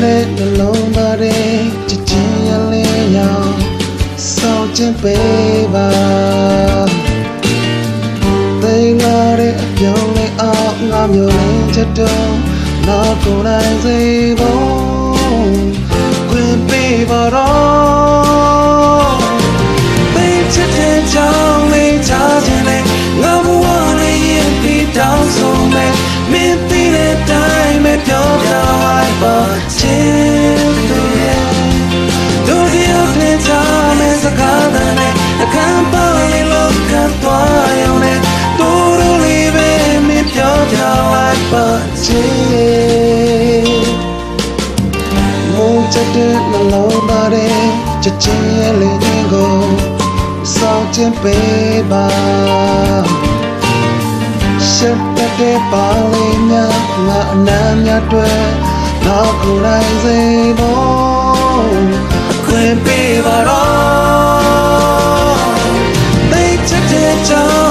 တဲ့နှလုံးသားတွေချစ်ချင်းရလေးရောင်စောင့်ခြင်းပေးပါသိလာတဲ့အပြောင်းလဲအောင်ငါမျိုးလေးချက်တော့နောက်ကိုယ်တိုင်စေဖို့ခွင့်ပေးပါတော့သိချစ်တဲ့ကြောင့်လေးချခြင်းနဲ့ငါဘဝလေးရင်ပြီးတောင်းဆိုမယ်မင်းသိတဲ့တိုင်းပဲပြောပြလိုက်ပါချစ်တို့ဒီအဖြစ်ချမယ်စကားနဲ့အခမ်းပါလေးလို့ကသွားရုံနဲ့တို့တို့လေးပဲမင်းပြောပြလိုက်ပါချစ်မုန်းချက်တဲ့နှလုံးသားတွေချစ်ချင်းရဲ့လေးကိုစောင့်ခြင်းပေးပါရှက်တဲ့ပါလေးများငါအနာများတွေ့နောက်ကိုယ်တိုင်စေဖို့ခွင့်ပေးပါတော့သိချစ်တဲ့ကြောင့်